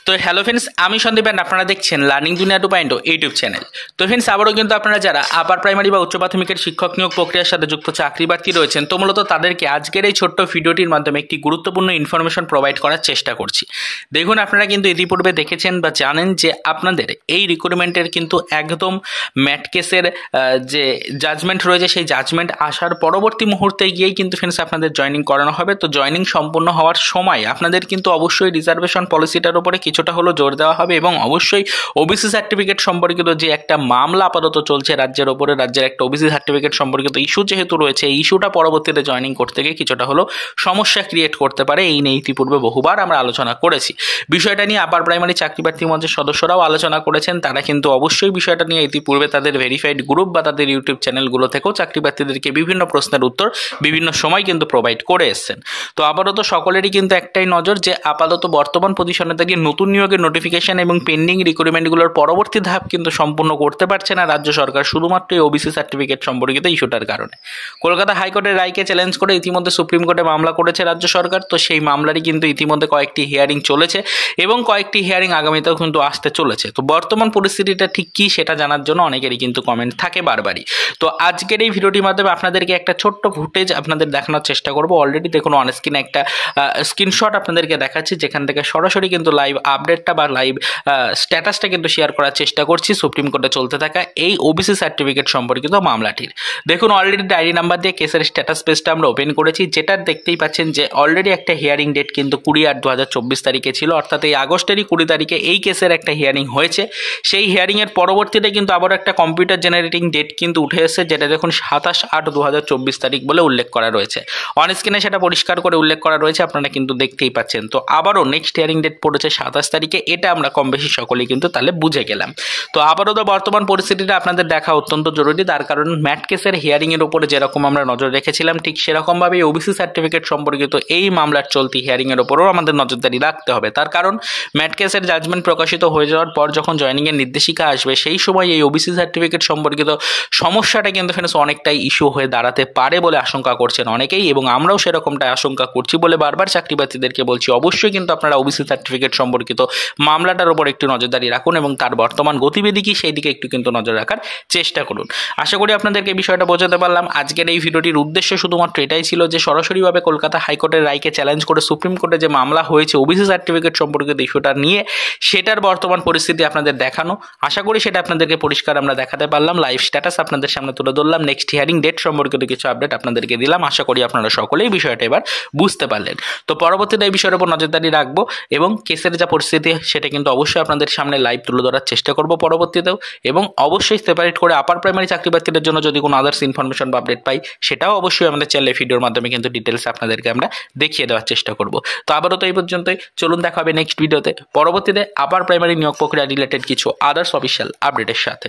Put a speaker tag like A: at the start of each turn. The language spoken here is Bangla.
A: তো হ্যালো ফ্রেন্ডস, আমি সন্দীপ অ্যান্ড আপনারা দেখছেন লার্নিং দুনিয়া 2.0 ইউটিউব চ্যানেল। তো ফ্রেন্ডস, আবারও কিন্তু আপনারা যারা আপার প্রাইমারি বা উচ্চ প্রাথমিকের শিক্ষক নিয়োগ প্রক্রিয়ার সাথে যুক্ত চাকরি প্রার্থী রয়েছেন, তো মূলত তাদেরকে আজকের এই ছোট্ট ভিডিওটির মাধ্যমে একটি গুরুত্বপূর্ণ ইনফরমেশন প্রোভাইড করার চেষ্টা করছি। দেখুন, আপনারা কিন্তু ইতিপূর্বে দেখেছেন বা জানেন যে আপনাদের এই রিক্রুটমেন্টের কিন্তু একদম ম্যাট কেসের যে জাজমেন্ট রয়েছে, সেই জাজমেন্ট আসার পরবর্তী মুহূর্তে গিয়েই কিন্তু ফ্রেন্ডস আপনাদের জয়েনিং করানো হবে। তো জয়েনিং সম্পূর্ণ হওয়ার সময় আপনাদের কিন্তু অবশ্যই রিজার্ভেশন পলিসিটার উপরে কিছুটা হলো জোর দেওয়া হবে এবং অবশ্যই ওবিসি সার্টিফিকেট সম্পর্কিত যে একটা মামলা আপাতত চলছে রাজ্যের ওপরে, রাজ্যের একটা ওবিসি সার্টিফিকেট সম্পর্কিত ইস্যু যেহেতু রয়েছে, এই ইস্যুটা পরবর্তীতে জয়েনিং করতে গিয়ে কিছুটা হলো সমস্যা ক্রিয়েট করতে পারে। এই নিয়ে ইতিপূর্বে বহুবার আমরা আলোচনা করেছি। বিষয়টা নিয়ে আপার প্রাইমারি চাকরি প্রার্থী মঞ্চের সদস্যরাও আলোচনা করেছেন। তারা কিন্তু অবশ্যই বিষয়টা নিয়ে ইতিপূর্বে তাদের ভেরিফাইড গ্রুপ বা তাদের ইউটিউব চ্যানেলগুলো থেকেও চাকরি প্রার্থীদেরকে বিভিন্ন প্রশ্নের উত্তর বিভিন্ন সময় কিন্তু প্রোভাইড করে এসছেন। তো আপাতত সকলেরই কিন্তু একটাই নজর যে আপাতত বর্তমান পজিশনে দাঁড়িয়ে নতুন নিয়োগের নোটিফিকেশন এবং পেন্ডিং রিক্রুটমেন্টগুলোর পরবর্তী ধাপ কিন্তু সম্পূর্ণ করতে পারছে না রাজ্য সরকার, শুধুমাত্র এই ওবিসি সার্টিফিকেট সম্পর্কিত ইস্যুটার কারণে। কলকাতা হাইকোর্টের রায়কে চ্যালেঞ্জ করে ইতিমধ্যে সুপ্রিম কোর্টে মামলা করেছে রাজ্য সরকার। তো সেই মামলারই কিন্তু ইতিমধ্যে কয়েকটি হিয়ারিং চলেছে এবং কয়েকটি হিয়ারিং আগামীতেও কিন্তু আসতে চলেছে। তো বর্তমান পরিস্থিতিটা ঠিক কী সেটা জানার জন্য অনেকেরই কিন্তু কমেন্ট থাকে বারবারই। তো আজকের এই ভিডিওটির মাধ্যমে আপনাদেরকে একটা ছোট্ট ফুটেজ আপনাদের দেখানোর চেষ্টা করব। অলরেডি দেখুন অন স্ক্রিনে একটা স্ক্রিনশট আপনাদেরকে দেখাচ্ছি, যেখান থেকে সরাসরি কিন্তু লাইভ আপডেটটা বা লাইভ স্ট্যাটাসটা কিন্তু শেয়ার করার চেষ্টা করছি সুপ্রিম কোর্টে চলতে থাকা এই ওবিসি সার্টিফিকেট সম্পর্কিত মামলাটির। দেখুন, অলরেডি ডায়েরি নাম্বার দিয়ে কেসের স্ট্যাটাস পেজটা আমরা ওপেন করেছি, যেটা দেখতেই পাচ্ছেন যে অলরেডি একটা হিয়ারিং ডেট কিন্তু 20/8/2024 তারিখে ছিল, অর্থাৎ এই আগস্টেরই 20 তারিখে এই কেসের একটা হিয়ারিং হয়েছে। সেই হিয়ারিংয়ের পরবর্তীতে কিন্তু আবার একটা কম্পিউটার জেনারেটিং ডেট কিন্তু উঠে এসেছে, যেটা দেখুন 27/8/2024 তারিখ বলে উল্লেখ করা রয়েছে। অন স্ক্রিনে সেটা পরিষ্কার করে উল্লেখ করা রয়েছে, আপনারা কিন্তু দেখতেই পাচ্ছেন। তো আবারও নেক্সট হিয়ারিং ডেট পড়েছে 27 তারিখে, এটা আমরা কম বেশি সকলেই কিন্তু তাহলে বুঝে গেলাম। তো আবারও তো বর্তমান পরিস্থিতিটা আপনাদের দেখা অত্যন্ত জরুরি, তার কারণ ম্যাট কেসের হিয়ারিংয়ের উপরে যেরকম আমরা নজর রেখেছিলাম, ঠিক সেরকমভাবে ওবিসি সার্টিফিকেট সম্পর্কিত এই মামলার চলতি হিয়ারিংয়ের উপরেও আমাদের নজরদারি রাখতে হবে। তার কারণ ম্যাট কেসের জাজমেন্ট প্রকাশিত হয়ে যাওয়ার পর যখন জয়েনিংয়ের নির্দেশিকা আসবে, সেই সময় এই ওবিসি সার্টিফিকেট সম্পর্কিত সমস্যাটা কিন্তু ফ্রেন্ডস অনেকটাই ইস্যু হয়ে দাঁড়াতে পারে বলে আশঙ্কা করছেন অনেকেই, এবং আমরাও সেরকমটাই আশঙ্কা করছি বলে বারবার চাকরি প্রার্থীদেরকে বলছি। অবশ্যই কিন্তু আপনারা ওবিসি সার্টিফিকেট সম্পর্কিত মামলাটার উপর একটু নজরদারি রাখুন এবং তার বর্তমান গতিবিধি কি সেই দিকে একটু কিন্তু নজর রাখার চেষ্টা করুন। আশা করি আপনাদেরকে এই বিষয়টা বোঝাতে পারলাম। আজকের এই ভিডিওটির উদ্দেশ্য শুধুমাত্র এটাই ছিল যে সরাসরিভাবে কলকাতা হাইকোর্টের রায়কে চ্যালেঞ্জ করে সুপ্রিম কোর্টে যে মামলা হয়েছে ওবিসি সার্টিফিকেট সম্পর্কিত ইস্যুটা নিয়ে, সেটার বর্তমান পরিস্থিতি আপনাদের দেখানো। আশা করি সেটা আপনাদেরকে পরিষ্কার আমরা দেখাতে পারলাম। লাইভ স্ট্যাটাস আপনাদের সামনে তুলে ধরলাম, নেক্সট হিয়ারিং ডেট সম্পর্কিত কিছু আপডেট আপনাদেরকে দিলাম। আশা করি আপনারা সকলেই বিষয়টা এবার বুঝতে পারলেন। তো পরবর্তীতে এই বিষয়ের উপর নজরদারি রাখবো এবং কেসের যা পরিস্থিতি সেটা কিন্তু অবশ্যই আপনাদের সামনে লাইভ তুলে ধরার চেষ্টা করব পরবর্তীতেও, এবং অবশ্যই সেপারেট করে আপার প্রাইমারি চাকরি প্রার্থীদের জন্য যদি কোনো আদার্স ইনফরমেশন বা আপডেট পাই, সেটাও অবশ্যই আমাদের চ্যানেলে ভিডিওর মাধ্যমে কিন্তু ডিটেলস আপনাদেরকে আমরা দেখিয়ে দেওয়ার চেষ্টা করব। তো আবারও তো এই পর্যন্তই, চলুন দেখা হবে নেক্সট ভিডিওতে পরবর্তীতে আপার প্রাইমারি নিয়োগ প্রক্রিয়া রিলেটেড কিছু আদার্স অফিসিয়াল আপডেটের সাথে।